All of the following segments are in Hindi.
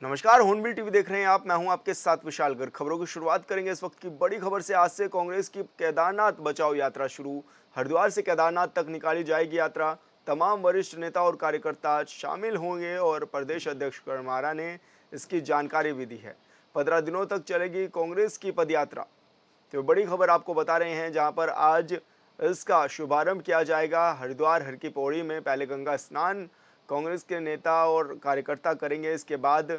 नमस्कार, हॉर्नबिल टीवी देख रहे हैं आप। मैं हूं आपके साथ विशाल गर्ग। खबरों की शुरुआत करेंगे इस वक्त की बड़ी खबर से। आज से कांग्रेस की केदारनाथ बचाओ यात्रा शुरू। हरिद्वार से केदारनाथ तक निकाली जाएगी यात्रा। तमाम वरिष्ठ नेता और कार्यकर्ता शामिल होंगे और प्रदेश अध्यक्ष करमारा ने इसकी जानकारी भी दी है। 15 दिनों तक चलेगी कांग्रेस की पदयात्रा। तो बड़ी खबर आपको बता रहे हैं, जहां पर आज इसका शुभारंभ किया जाएगा। हरिद्वार हर की पौड़ी में पहले गंगा स्नान कांग्रेस के नेता और कार्यकर्ता करेंगे। इसके बाद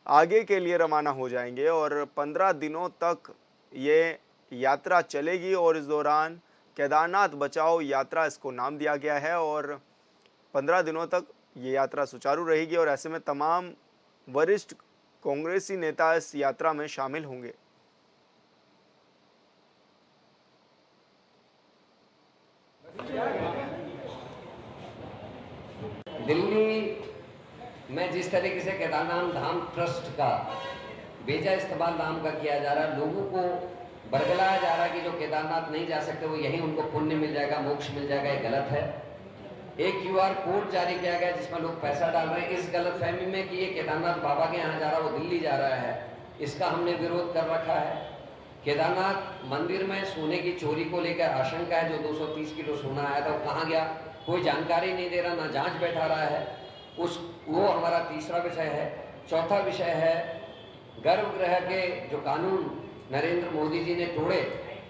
आगे के लिए रवाना हो जाएंगे और 15 दिनों तक ये यात्रा चलेगी और इस दौरान केदारनाथ बचाओ यात्रा इसको नाम दिया गया है। और 15 दिनों तक ये यात्रा सुचारू रहेगी और ऐसे में तमाम वरिष्ठ कांग्रेसी नेता इस यात्रा में शामिल होंगे। दिल्ली में जिस तरीके से केदारनाथ धाम ट्रस्ट का बेजा इस्तेमाल नाम का किया जा रहा है, लोगों को बरगलाया जा रहा है कि जो केदारनाथ नहीं जा सकते वो यहीं उनको पुण्य मिल जाएगा, मोक्ष मिल जाएगा, ये गलत है। एक क्यूआर कोड जारी किया गया जिसमें लोग पैसा डाल रहे हैं इस गलत फहमी में कि ये केदारनाथ बाबा के यहाँ जा रहा है, वो दिल्ली जा रहा है। इसका हमने विरोध कर रखा है। केदारनाथ मंदिर में सोने की चोरी को लेकर आशंका है। जो 230 किलो सोना आया था वो कहाँ गया, कोई जानकारी नहीं दे रहा, ना जांच बैठा रहा है। वो हमारा तीसरा विषय है। चौथा विषय है गर्भगृह के जो कानून नरेंद्र मोदी जी ने तोड़े।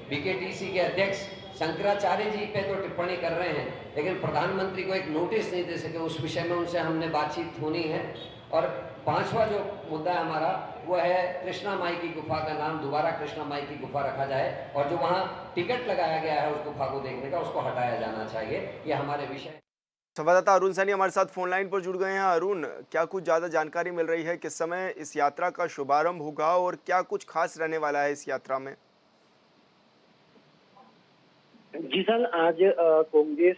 बीकेटीसी के अध्यक्ष शंकराचार्य जी पे तो टिप्पणी कर रहे हैं, लेकिन प्रधानमंत्री को एक नोटिस नहीं दे सके। उस विषय में उनसे हमने बातचीत होनी है। और पांचवा जो मुद्दा है हमारा वो है कृष्णा माई की गुफा का नाम दोबारा कृष्णा माई की गुफा रखा जाए, और जो वहाँ टिकट लगाया गया है उस गुफा को देखने का, उसको हटाया जाना चाहिए। ये हमारे विषय। संवाददाता अरुण सैनी हमारे साथ फोन लाइन पर जुड़ गए हैं। अरुण, क्या कुछ ज़्यादा जानकारी मिल रही है, किस समय इस यात्रा का शुभारंभ होगा और क्या कुछ खास रहने वाला है इस यात्रा में? जी सर, आज कांग्रेस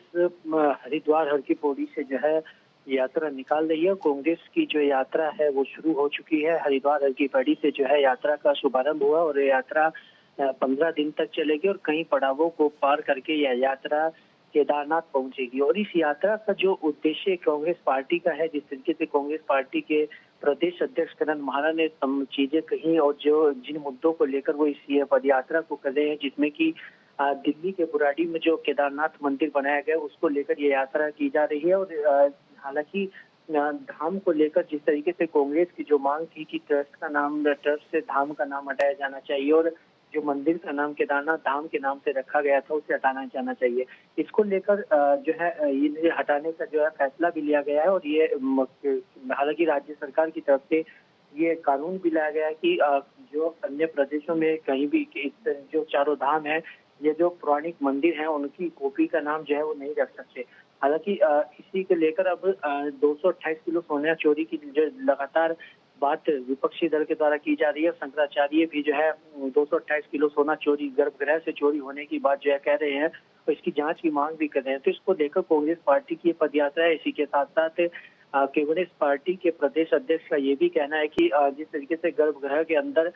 हरिद्वार हर की पौड़ी से जो है यात्रा निकाल रही है। कांग्रेस की जो यात्रा है वो शुरू हो चुकी है। हरिद्वार हर की पौड़ी से जो है यात्रा का शुभारंभ हुआ और ये यात्रा 15 दिन तक चलेगी और कई पड़ावों को पार करके यह यात्रा केदारनाथ पहुंचेगी। और इस यात्रा का जो उद्देश्य कांग्रेस पार्टी का है, जिस तरीके से कांग्रेस पार्टी के प्रदेश अध्यक्ष करण महारा ने चीजें कही और जो जिन मुद्दों को लेकर वो इस पद यात्रा को कर रहे हैं, जिसमें कि दिल्ली के बुराड़ी में जो केदारनाथ मंदिर बनाया गया उसको लेकर ये यात्रा की जा रही है। और हालांकि धाम को लेकर जिस तरीके से कांग्रेस की जो मांग थी कि ट्रस्ट से धाम का नाम हटाया जाना चाहिए और जो मंदिर का नाम केदारनाथ धाम के नाम से रखा गया था उसे हटाना जाना चाहिए, इसको लेकर जो है ये हटाने का जो है फैसला भी लिया गया है। और ये हालांकि राज्य सरकार की तरफ से ये कानून भी लाया गया है कि जो अन्य प्रदेशों में कहीं भी जो चारों धाम है, ये जो पौराणिक मंदिर हैं उनकी कॉपी का नाम जो है वो नहीं रख सकते। हालांकि इसी को लेकर अब 228 किलो सोना चोरी की जो लगातार बात विपक्षी दल के द्वारा की जा रही है। शंकराचार्य भी जो है 228 किलो सोना चोरी गर्भगृह से चोरी होने की बात जो है कह रहे हैं और इसकी जांच की मांग भी कर रहे हैं। तो इसको लेकर कांग्रेस पार्टी की पदयात्रा है। इसी के साथ साथ कांग्रेस पार्टी के प्रदेश अध्यक्ष का ये भी कहना है कि जिस तरीके से गर्भगृह के अंदर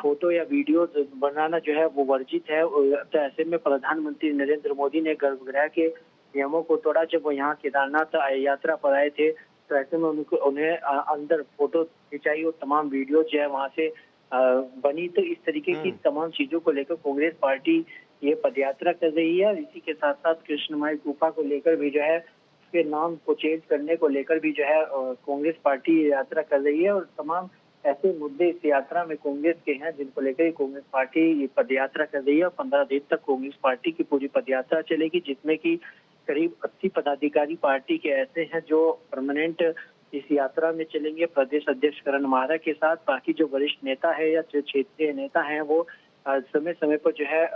फोटो या वीडियो बनाना जो है वो वर्जित है। तो ऐसे में प्रधानमंत्री नरेंद्र मोदी ने गर्भगृह के नियमों को तोड़ा जब वो यहाँ केदारनाथ यात्रा पर आए थे। तो ऐसे में उन्हें अंदर फोटो खिंचाई और तमाम वीडियो जो है वहाँ से बनी। तो इस तरीके की तमाम चीजों को लेकर कांग्रेस पार्टी ये पदयात्रा कर रही है। इसी के साथ साथ कृष्णमाई गुफा को लेकर भी जो है उसके नाम को चेंज करने को लेकर भी जो है कांग्रेस पार्टी यात्रा कर रही है। और तमाम ऐसे मुद्दे इस यात्रा में कांग्रेस के हैं जिनको लेकर कांग्रेस पार्टी ये पदयात्रा कर रही है। और 15 दिन तक कांग्रेस पार्टी की पूरी पदयात्रा चलेगी, जिसमें कि करीब 80 पदाधिकारी पार्टी के ऐसे हैं जो परमानेंट इस यात्रा में चलेंगे प्रदेश अध्यक्ष करण महारा के साथ। बाकी जो वरिष्ठ नेता है या जो क्षेत्रीय नेता हैं वो समय समय पर जो है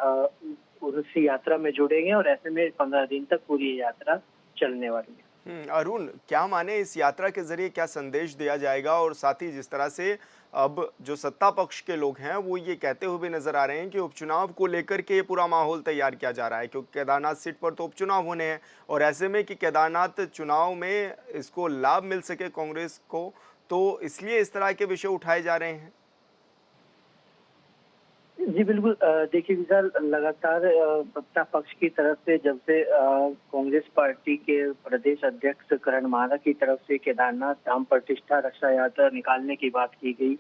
उस यात्रा में जुड़ेंगे और ऐसे में 15 दिन तक पूरी यात्रा चलने वाली है। अरुण, क्या माने इस यात्रा के जरिए क्या संदेश दिया जाएगा? और साथ ही जिस तरह से अब जो सत्ता पक्ष के लोग हैं वो ये कहते हुए भी नजर आ रहे हैं कि उपचुनाव को लेकर के ये पूरा माहौल तैयार किया जा रहा है, क्योंकि केदारनाथ सीट पर तो उपचुनाव होने हैं और ऐसे में कि केदारनाथ चुनाव में इसको लाभ मिल सके कांग्रेस को, तो इसलिए इस तरह के विषय उठाए जा रहे हैं। जी बिल्कुल। देखिए विशाल, लगातार सत्ता पक्ष की तरफ से जब से कांग्रेस पार्टी के प्रदेश अध्यक्ष करण मारा की तरफ से केदारनाथ धाम प्रतिष्ठा रक्षा यात्रा निकालने की बात की गई,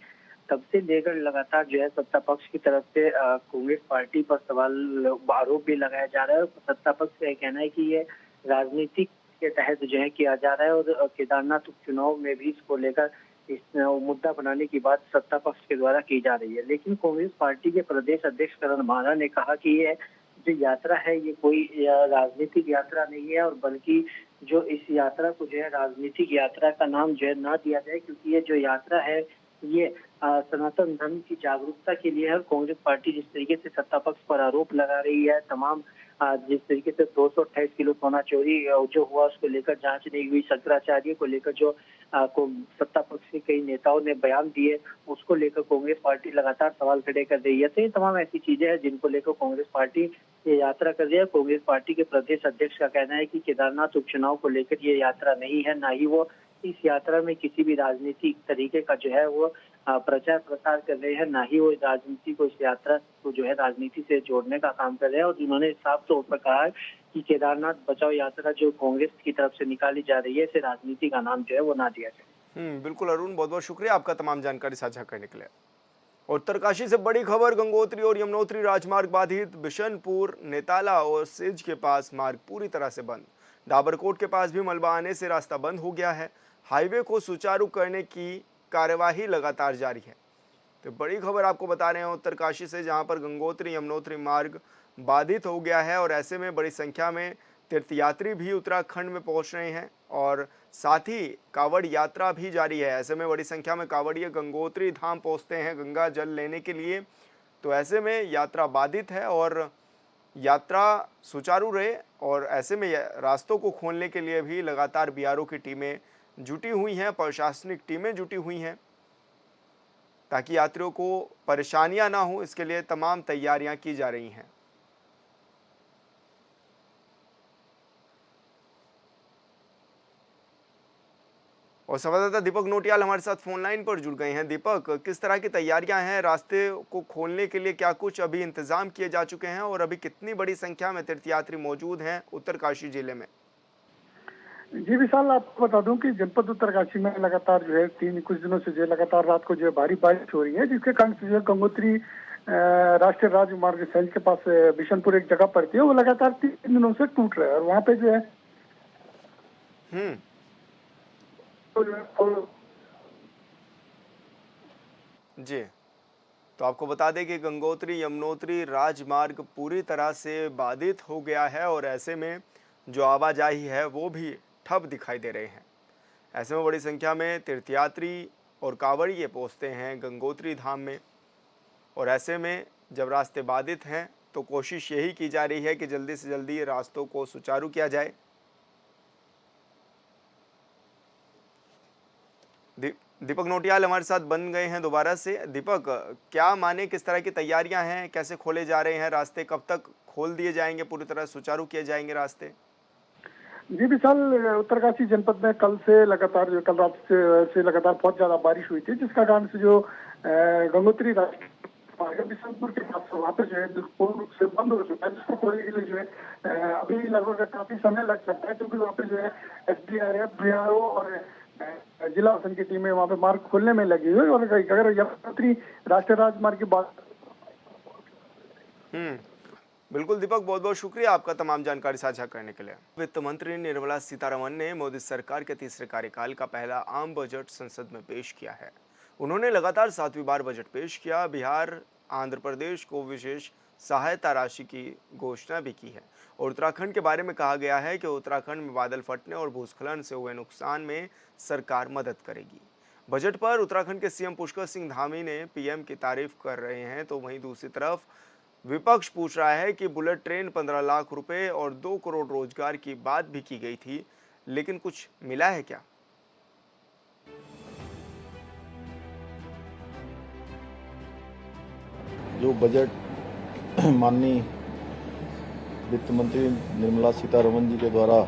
तब से लेकर लगातार जो है सत्ता पक्ष की तरफ से कांग्रेस पार्टी पर सवाल आरोप भी लगाया जा रहा है। और सत्ता पक्ष का यह कहना है कि ये राजनीतिक के तहत जो है किया जा रहा है और केदारनाथ उपचुनाव में भी इसको लेकर इस मुद्दा बनाने की बात सत्ता पक्ष के द्वारा की जा रही है। लेकिन कांग्रेस पार्टी के प्रदेश अध्यक्ष करण मारा ने कहा कि ये जो यात्रा है ये कोई राजनीतिक यात्रा नहीं है, और बल्कि जो इस यात्रा को जो है राजनीतिक यात्रा का नाम जो है ना दिया जाए, क्योंकि ये जो यात्रा है ये सनातन धर्म की जागरूकता के लिए है। और कांग्रेस पार्टी जिस तरीके से सत्ता पक्ष पर आरोप लगा रही है, तमाम जिस तरीके से 228 किलो सोना चोरी जो हुआ उसको लेकर जांच नहीं हुई, शंकराचार्य को लेकर जो को सत्ता पक्ष के कई नेताओं ने बयान दिए, उसको लेकर कांग्रेस पार्टी लगातार सवाल खड़े कर रही है। तो ये तमाम ऐसी चीजें हैं जिनको लेकर कांग्रेस पार्टी ये यात्रा कर रही है। कांग्रेस पार्टी के प्रदेश अध्यक्ष का कहना है कि केदारनाथ उपचुनाव को लेकर ये यात्रा नहीं है, ना ही वो इस यात्रा में किसी भी राजनीतिक तरीके का जो है वो प्रचार प्रसार कर रहे हैं, ना ही वो राजनीति को इस यात्रा को जो है राजनीति से जोड़ने का काम कर रहे हैं। और उन्होंने साफ तौर पर कहा है कि केदारनाथ बचाओ यात्रा जो कांग्रेस की तरफ से निकाली जा रही है, इसे राजनीति का नाम जो है वो ना दिया जाए। बिल्कुल अरुण, बहुत बहुत शुक्रिया आपका तमाम जानकारी साझा करने के लिए। उत्तरकाशी से बड़ी खबर, गंगोत्री और यमुनोत्री राजमार्ग बाधित, बिशनपुर, नेताला और सिज के पास मार्ग पूरी तरह से बंद। डाबरकोट के पास भी मलबा आने से रास्ता बंद हो गया है। हाईवे को सुचारू करने की कार्यवाही लगातार जारी है। तो बड़ी खबर आपको बता रहे हैं उत्तरकाशी से, जहां पर गंगोत्री यमुनोत्री मार्ग बाधित हो गया है और ऐसे में बड़ी संख्या में तीर्थयात्री भी उत्तराखंड में पहुंच रहे हैं और साथ ही कांवड़ यात्रा भी जारी है। ऐसे में बड़ी संख्या में कांवड़िए गंगोत्री धाम पहुंचते हैं गंगा जल लेने के लिए। तो ऐसे में यात्रा बाधित है और यात्रा सुचारू रहे, और ऐसे में रास्तों को खोलने के लिए भी लगातार बीआरओ की टीमें जुटी हुई हैं, प्रशासनिक टीमें जुटी हुई हैं, ताकि यात्रियों को परेशानियां ना हो, इसके लिए तमाम तैयारियां की जा रही हैं। और संवाददाता दीपक नोटियाल हमारे साथ फोन लाइन पर जुड़ गए हैं। दीपक, किस तरह की तैयारियां हैं, रास्ते को खोलने के लिए क्या कुछ अभी इंतजाम किए जा चुके हैं और अभी कितनी बड़ी संख्या में तीर्थयात्री मौजूद हैं उत्तरकाशी जिले में? जी विशाल, आपको बता दूं कि जनपद उत्तरकाशी में लगातार जो है कुछ दिनों से जो है लगातार रात को जो है भारी बारिश हो रही है, जिसके कारण से जो है गंगोत्री राष्ट्रीय राजमार्ग सेंज के पास बिशनपुर एक जगह पड़ती है, वो लगातार 3 दिनों से टूट रहा है। और वहाँ पे जो है जी, तो आपको बता दें कि गंगोत्री यमुनोत्री राजमार्ग पूरी तरह से बाधित हो गया है और ऐसे में जो आवाजाही है वो भी ठप दिखाई दे रहे हैं। ऐसे में बड़ी संख्या में तीर्थयात्री और कांवड़िए पहुंचते हैं गंगोत्री धाम में, और ऐसे में जब रास्ते बाधित हैं तो कोशिश यही की जा रही है कि जल्दी से जल्दी रास्तों को सुचारू किया जाए। दीपक नोटियाल हमारे साथ बन गए हैं दोबारा से। दीपक, क्या माने किस तरह की तैयारियां हैं, कैसे खोले जा रहे हैं रास्ते, कब तक खोल दिए जाएंगे, पूरी तरह सुचारू किए जाएंगे रास्ते? जी विशाल, उत्तरकाशी जनपद में कल रात से लगातार बहुत ज्यादा बारिश हुई थी, जिसका कारण से जो गंगोत्री बिशनपुर के पास वहाँ पे जो है पूर्ण रूप से बंद हो चुका है, जिसको खोलने के लिए जो है अभी लगभग काफी समय लग सकता है, क्योंकि वहाँ पे जो है SDRF, BRO और जिला शासन की टीमें वहाँ पे मार्ग खोलने में लगी हुई। और अगर यमुनोत्री राष्ट्रीय राजमार्ग की बात बिल्कुल दीपक, बहुत बहुत शुक्रिया आपका तमाम जानकारी साझा करने के लिए। वित्त मंत्री निर्मला सीतारमण ने मोदी सरकार के तीसरे कार्यकाल का पहला आम बजट संसद में पेश किया है। उन्होंने लगातार 7वीं बार बजट पेश किया। बिहार, आंध्र प्रदेश को विशेष सहायता राशि की घोषणा भी की है और उत्तराखंड के बारे में कहा गया है कि उत्तराखंड में बादल फटने और भूस्खलन से हुए नुकसान में सरकार मदद करेगी। बजट पर उत्तराखंड के सीएम पुष्कर सिंह धामी ने पीएम की तारीफ कर रहे हैं, तो वहीं दूसरी तरफ विपक्ष पूछ रहा है कि बुलेट ट्रेन 15 लाख रुपए और 2 करोड़ रोजगार की बात भी की गई थी, लेकिन कुछ मिला है क्या? जो बजट माननीय वित्त मंत्री निर्मला सीतारमण जी के द्वारा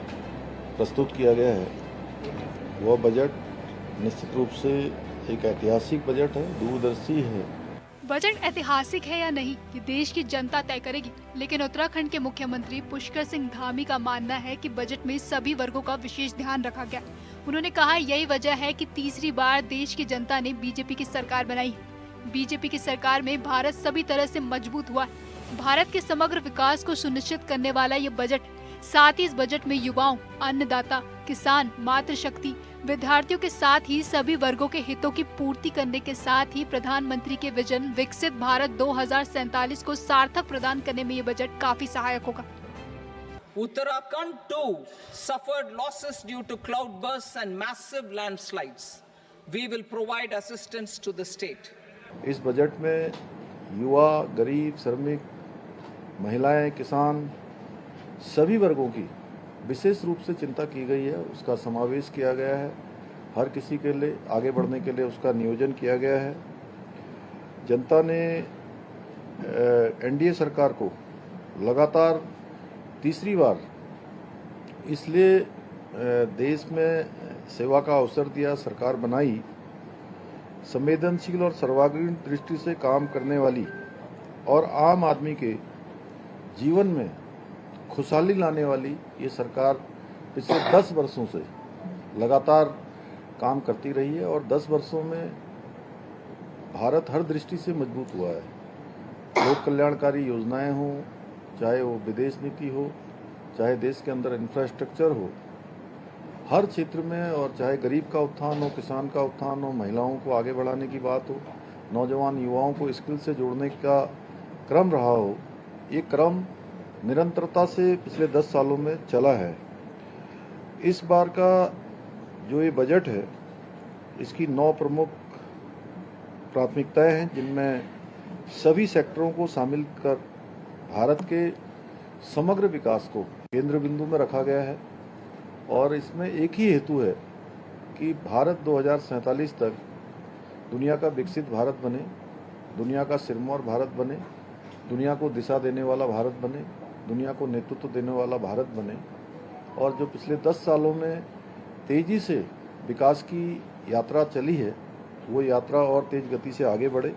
प्रस्तुत किया गया है, वह बजट निश्चित रूप से एक ऐतिहासिक बजट है, दूरदर्शी है। बजट ऐतिहासिक है या नहीं, ये देश की जनता तय करेगी। लेकिन उत्तराखंड के मुख्यमंत्री पुष्कर सिंह धामी का मानना है कि बजट में सभी वर्गों का विशेष ध्यान रखा गया। उन्होंने कहा यही वजह है कि तीसरी बार देश की जनता ने बीजेपी की सरकार बनाई है। बीजेपी की सरकार में भारत सभी तरह से मजबूत हुआ है। भारत के समग्र विकास को सुनिश्चित करने वाला ये बजट, साथ ही इस बजट में युवाओं, अन्नदाता, किसान, मातृशक्ति, विद्यार्थियों के साथ ही सभी वर्गों के हितों की पूर्ति करने के साथ ही प्रधानमंत्री के विजन विकसित भारत 2047 को सार्थक प्रदान करने में ये बजट काफी सहायक होगा। Uttarakhand too suffered losses due to cloudbursts and massive landslides. We will provide assistance to the state. इस बजट में युवा, गरीब, श्रमिक, महिलाएं, किसान सभी वर्गों की विशेष रूप से चिंता की गई है, उसका समावेश किया गया है। हर किसी के लिए आगे बढ़ने के लिए उसका नियोजन किया गया है। जनता ने एनडीए सरकार को लगातार तीसरी बार इसलिए देश में सेवा का अवसर दिया, सरकार बनाई, संवेदनशील और सर्वांगीण दृष्टि से काम करने वाली और आम आदमी के जीवन में खुशहाली लाने वाली ये सरकार पिछले 10 वर्षों से लगातार काम करती रही है और 10 वर्षों में भारत हर दृष्टि से मजबूत हुआ है। लोक कल्याणकारी योजनाएं हों, चाहे वो विदेश नीति हो, चाहे देश के अंदर इंफ्रास्ट्रक्चर हो, हर क्षेत्र में, और चाहे गरीब का उत्थान हो, किसान का उत्थान हो, महिलाओं को आगे बढ़ाने की बात हो, नौजवान युवाओं को स्किल से जोड़ने का क्रम रहा हो, ये क्रम निरंतरता से पिछले 10 सालों में चला है। इस बार का जो ये बजट है, इसकी 9 प्रमुख प्राथमिकताएं हैं, जिनमें सभी सेक्टरों को शामिल कर भारत के समग्र विकास को केंद्र बिंदु में रखा गया है। और इसमें एक ही हेतु है कि भारत 2047 तक दुनिया का विकसित भारत बने, दुनिया का सिरमौर भारत बने, दुनिया को दिशा देने वाला भारत बने, दुनिया को नेतृत्व देने वाला भारत बने, और जो पिछले 10 सालों में तेजी से विकास की यात्रा चली है, वो यात्रा और तेज गति से आगे बढ़े।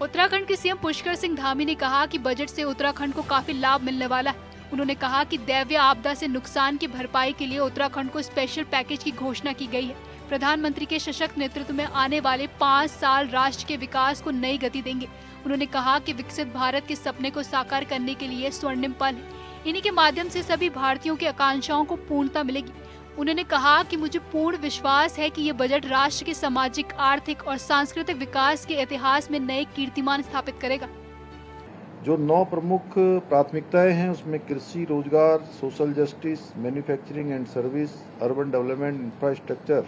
उत्तराखंड के सीएम पुष्कर सिंह धामी ने कहा कि बजट से उत्तराखंड को काफी लाभ मिलने वाला है। उन्होंने कहा कि दैवीय आपदा से नुकसान की भरपाई के लिए उत्तराखंड को स्पेशल पैकेज की घोषणा की गई है। प्रधानमंत्री के सशक्त नेतृत्व में आने वाले 5 साल राष्ट्र के विकास को नई गति देंगे। उन्होंने कहा कि विकसित भारत के सपने को साकार करने के लिए स्वर्णिम पल है। इन्हीं के माध्यम से सभी भारतीयों की आकांक्षाओं को पूर्णता मिलेगी। उन्होंने कहा कि मुझे पूर्ण विश्वास है कि ये बजट राष्ट्र के सामाजिक, आर्थिक और सांस्कृतिक विकास के इतिहास में नए कीर्तिमान स्थापित करेगा। जो 9 प्रमुख प्राथमिकताएं हैं, उसमें कृषि, रोजगार, social justice, manufacturing and service, urban development, infrastructure,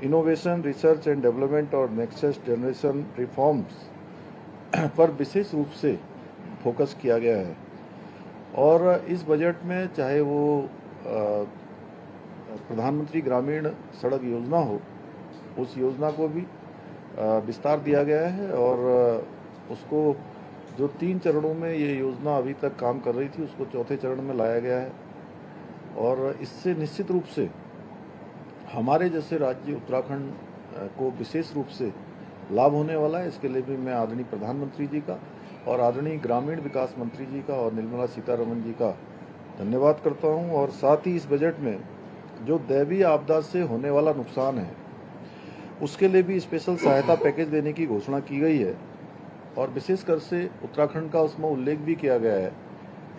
innovation, research and development और नेक्स्ट जनरेशन रिफॉर्म्स पर विशेष रूप से फोकस किया गया है। और इस बजट में चाहे वो प्रधानमंत्री ग्रामीण सड़क योजना हो, उस योजना को भी विस्तार दिया गया है और उसको जो 3 चरणों में ये योजना अभी तक काम कर रही थी, उसको 4थे चरण में लाया गया है। और इससे निश्चित रूप से हमारे जैसे राज्य उत्तराखंड को विशेष रूप से लाभ होने वाला है। इसके लिए भी मैं आदरणीय प्रधानमंत्री जी का और आदरणीय ग्रामीण विकास मंत्री जी का और निर्मला सीतारमण जी का धन्यवाद करता हूं। और साथ ही इस बजट में जो दैवीय आपदा से होने वाला नुकसान है, उसके लिए भी स्पेशल सहायता पैकेज देने की घोषणा की गई है और विशेषकर से उत्तराखंड का उसमें उल्लेख भी किया गया है।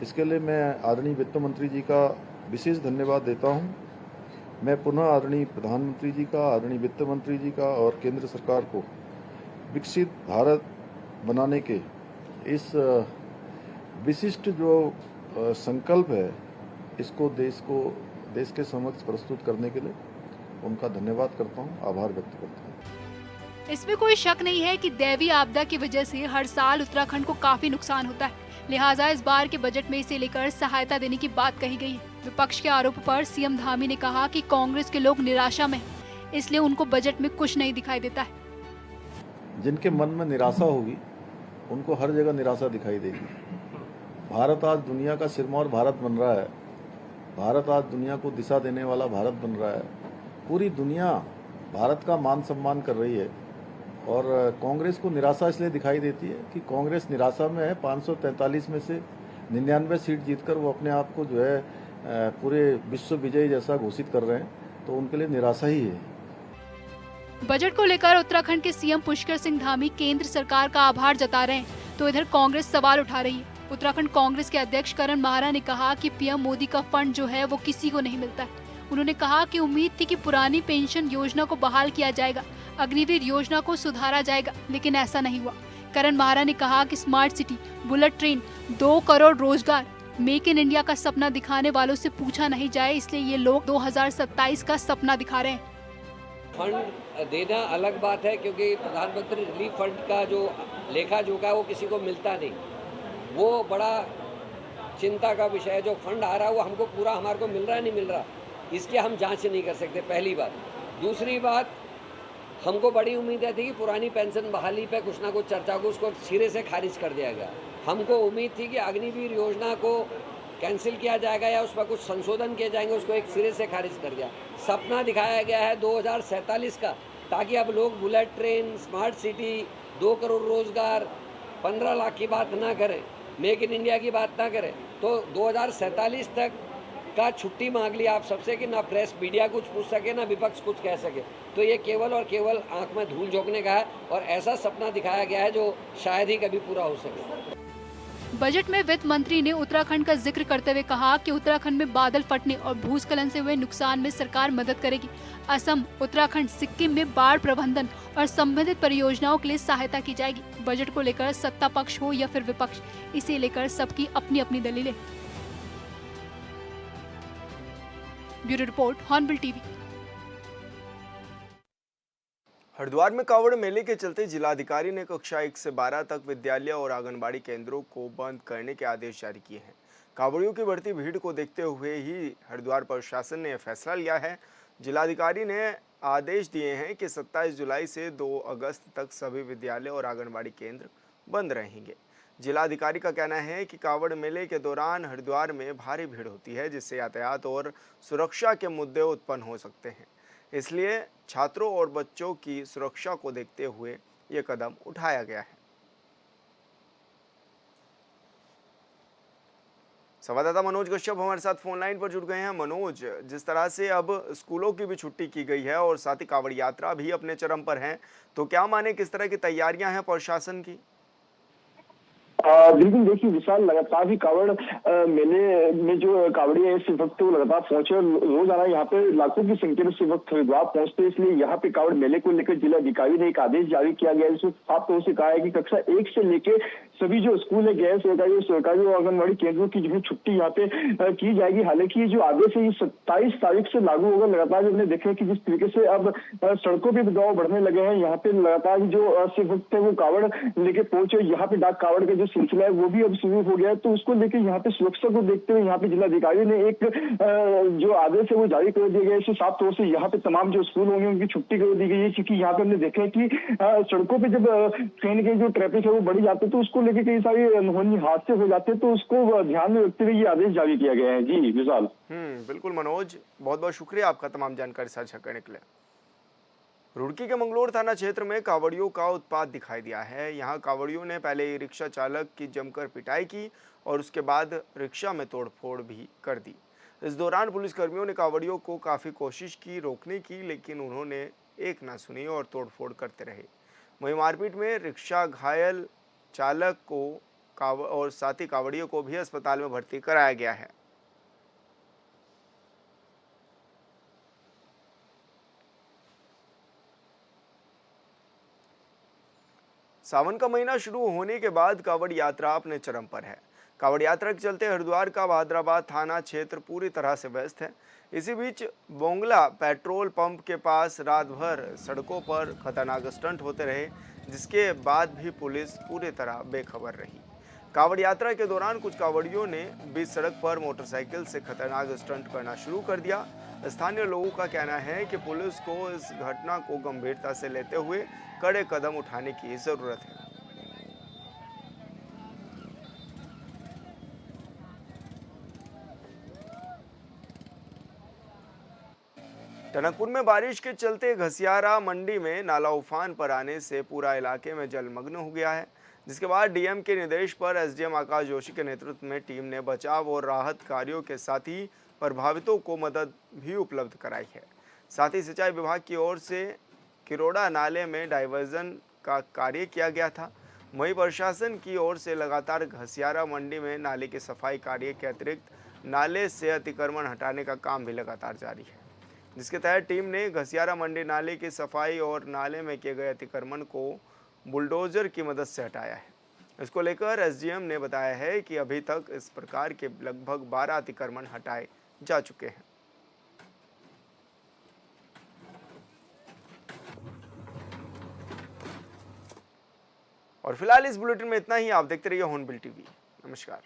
इसके लिए मैं आदरणीय वित्त मंत्री जी का विशेष धन्यवाद देता हूं। मैं पुनः आदरणीय प्रधानमंत्री जी का, आदरणीय वित्त मंत्री जी का और केंद्र सरकार को विकसित भारत बनाने के इस विशिष्ट जो संकल्प है, इसको देश के समक्ष प्रस्तुत करने के लिए उनका धन्यवाद करता हूं, आभार व्यक्त करता हूं। इसमें कोई शक नहीं है कि दैवीय आपदा की वजह से हर साल उत्तराखंड को काफी नुकसान होता है। लिहाजा इस बार के बजट में इसे लेकर सहायता देने की बात कही गई है। विपक्ष के आरोप पर सीएम धामी ने कहा कि कांग्रेस के लोग निराशा में हैं, इसलिए उनको बजट में कुछ नहीं दिखाई देता है। जिनके मन में निराशा होगी, उनको हर जगह निराशा दिखाई देगी। भारत आज दुनिया का सिरमौर भारत बन रहा है। भारत आज दुनिया को दिशा देने वाला भारत बन रहा है। पूरी दुनिया भारत का मान सम्मान कर रही है। और कांग्रेस को निराशा इसलिए दिखाई देती है कि कांग्रेस निराशा में है। 543 में से 99 सीट जीतकर वो अपने आप को जो है पूरे विश्व विजयी जैसा घोषित कर रहे हैं, तो उनके लिए निराशा ही है। बजट को लेकर उत्तराखंड के सीएम पुष्कर सिंह धामी केंद्र सरकार का आभार जता रहे हैं, तो इधर कांग्रेस सवाल उठा रही है। उत्तराखंड कांग्रेस के अध्यक्ष करण माहरा ने कहा कि पीएम मोदी का फंड जो है वो किसी को नहीं मिलता है। उन्होंने कहा कि उम्मीद थी कि पुरानी पेंशन योजना को बहाल किया जाएगा, अग्निवीर योजना को सुधारा जाएगा, लेकिन ऐसा नहीं हुआ। करण माहरा ने कहा कि smart city, bullet train, 2 crore रोजगार, मेक इन इंडिया का सपना दिखाने वालों से पूछा नहीं जाए, इसलिए ये लोग 2027 का सपना दिखा रहे हैं। फंड देना अलग बात है, क्योंकि प्रधानमंत्री रिलीफ फंड का जो लेखा जोखा है वो किसी को मिलता नहीं, वो बड़ा चिंता का विषय है। जो फंड आ रहा है वो हमको पूरा हमारे को मिल रहा है नहीं मिल रहा, इसकी हम जांच नहीं कर सकते, पहली बात। दूसरी बात, हमको बड़ी उम्मीदें थी कि पुरानी पेंशन बहाली पे कुछ ना कुछ चर्चा को उसको सिरे से खारिज कर दिया गया। हमको उम्मीद थी कि अग्निवीर योजना को कैंसिल किया जाएगा या उस पर कुछ संशोधन किए जाएंगे, उसको एक सिरे से खारिज कर दिया। सपना दिखाया गया है 2047 का, ताकि अब लोग bullet train, smart city, 2 crore रोजगार, 15 लाख की बात ना करें, मेक इन इंडिया की बात ना करें। तो 2047 तक का छुट्टी मांग ली आप सबसे कि ना प्रेस मीडिया कुछ पूछ सके, ना विपक्ष कुछ कह सके। तो ये केवल और केवल आंख में धूल झोंकने का है, और ऐसा सपना दिखाया गया है जो शायद ही कभी पूरा हो सके। बजट में वित्त मंत्री ने उत्तराखंड का जिक्र करते हुए कहा कि उत्तराखंड में बादल फटने और भूस्खलन से हुए नुकसान में सरकार मदद करेगी। असम, उत्तराखंड, सिक्किम में बाढ़ प्रबंधन और संबंधित परियोजनाओं के लिए सहायता की जाएगी। बजट को लेकर सत्ता पक्ष हो या फिर विपक्ष, इसे लेकर सबकी अपनी अपनी दलीलें। Bureau report, hornbill TV. Haridwar में कावड़ मेले के चलते जिलाधिकारी ने कक्षा 1 से 12 तक विद्यालय और आंगनबाड़ी केंद्रों को बंद करने के आदेश जारी किए हैं। कावड़ियों की बढ़ती भीड़ को देखते हुए ही हरिद्वार प्रशासन ने यह फैसला लिया है। जिलाधिकारी ने आदेश दिए हैं कि 27 जुलाई से 2 अगस्त तक सभी विद्यालय और आंगनबाड़ी केंद्र बंद रहेंगे। जिलाधिकारी का कहना है कि कावड़ मेले के दौरान हरिद्वार में भारी भीड़ होती है, जिससे यातायात और सुरक्षा के मुद्दे उत्पन्न हो सकते हैं। इसलिए छात्रों और बच्चों की सुरक्षा को देखते हुए ये कदम उठाया गया है। संवाददाता मनोज कश्यप हमारे साथ फोन लाइन पर जुड़ गए हैं। मनोज, जिस तरह से अब स्कूलों की भी छुट्टी की गई है और साथ ही कावड़ यात्रा भी अपने चरम पर है, तो क्या माने किस तरह की तैयारियां हैं प्रशासन की? बिल्कुल, देखिए विशाल, लगातार ही कावड़ मेले में जो कावड़िया इस वक्त वो लगातार पहुंचे और रोजाना यहाँ पे लाखों की संख्या में इस वक्त हरिद्वार पहुंचते हैं। इसलिए यहाँ पे कावड़ मेले को लेकर जिलाधिकारी ने एक आदेश जारी किया गया है, जिसमें साफ तौर से कहा है कि कक्षा 1 से लेके सभी जो स्कूल है, गैर सरकारी और सरकारी और आंगनबाड़ी केंद्रों की जो छुट्टी यहाँ पे की जाएगी। हालांकि ये जो आदेश है ये 27 तारीख से लागू होगा। लगातार हमने देखा है कि जिस तरीके से अब सड़कों पर दबाव बढ़ने लगे हैं, यहाँ पे लगातार जो वक्त है वो कावड़ लेके पहुंचे। यहाँ पे डाक कावड़ का जो सिलसिला है वो भी अब शुरू हो गया है, तो उसको लेकर यहाँ पे सुरक्षा को देखते हुए यहाँ पे जिलाधिकारी ने एक जो आदेश है वो जारी कर दिया गया है। इससे साफ तौर से यहाँ पे तमाम जो स्कूल होंगे उनकी छुट्टी कर दी गई है, क्योंकि यहाँ पे हमने देखा है कि सड़कों पे जब ट्रेन के जो ट्रैफिक है वो बढ़ जाते हैं तो उसको लेकर कई सारे अनहोनी हादसे हो जाते हैं, तो उसको ध्यान में रखते हुए ये आदेश जारी किया गया है। जी विशाल। बिल्कुल मनोज, बहुत बहुत शुक्रिया आपका तमाम जानकारी साझा करने के लिए। रुड़की के मंगलोर थाना क्षेत्र में कावड़ियों का उत्पात दिखाई दिया है। यहां कावड़ियों ने पहले रिक्शा चालक की जमकर पिटाई की और उसके बाद रिक्शा में तोड़फोड़ भी कर दी। इस दौरान पुलिसकर्मियों ने कावड़ियों को काफ़ी कोशिश की रोकने की, लेकिन उन्होंने एक ना सुनी और तोड़फोड़ करते रहे। वहीं मारपीट में रिक्शा घायल चालक को और साथी कावड़ियों को भी अस्पताल में भर्ती कराया गया है। सावन का महीना शुरू होने के बाद कावड़ यात्रा अपने चरम पर है। कावड़ यात्रा के चलते हरिद्वार का बहादुराबाद थाना क्षेत्र पूरी तरह से व्यस्त है। इसी बीच बोंगला पेट्रोल पंप के पास रात भर सड़कों पर खतरनाक स्टंट होते रहे, जिसके बाद भी पुलिस पूरी तरह बेखबर रही। कावड़ यात्रा के दौरान कुछ कावड़ियों ने बीच सड़क पर मोटरसाइकिल से खतरनाक स्टंट करना शुरू कर दिया। स्थानीय लोगों का कहना है कि पुलिस को इस घटना को गंभीरता से लेते हुए कड़े कदम उठाने की जरूरत है। टनकपुर में बारिश के चलते घसियारा मंडी में नाला उफान पर आने से पूरा इलाके में जलमग्न हो गया है, जिसके बाद डीएम के निर्देश पर एसडीएम आकाश जोशी के नेतृत्व में टीम ने बचाव और राहत कार्यों के साथ ही प्रभावितों को मदद भी उपलब्ध कराई है। साथ ही सिंचाई विभाग की ओर से किरोड़ा नाले में डाइवर्जन का कार्य किया गया था। वहीं प्रशासन की ओर से लगातार घसियारा मंडी में नाले की सफाई कार्य के अतिरिक्त नाले से अतिक्रमण हटाने का काम भी लगातार जारी है, जिसके तहत टीम ने घसियारा मंडी नाले की सफाई और नाले में किए गए अतिक्रमण को बुलडोजर की मदद से हटाया है। इसको लेकर एसडीएम ने बताया है कि अभी तक इस प्रकार के लगभग 12 अतिक्रमण हटाए जा चुके हैं। और फिलहाल इस बुलेटिन में इतना ही। आप देखते रहिए हॉर्नबिल टीवी। नमस्कार।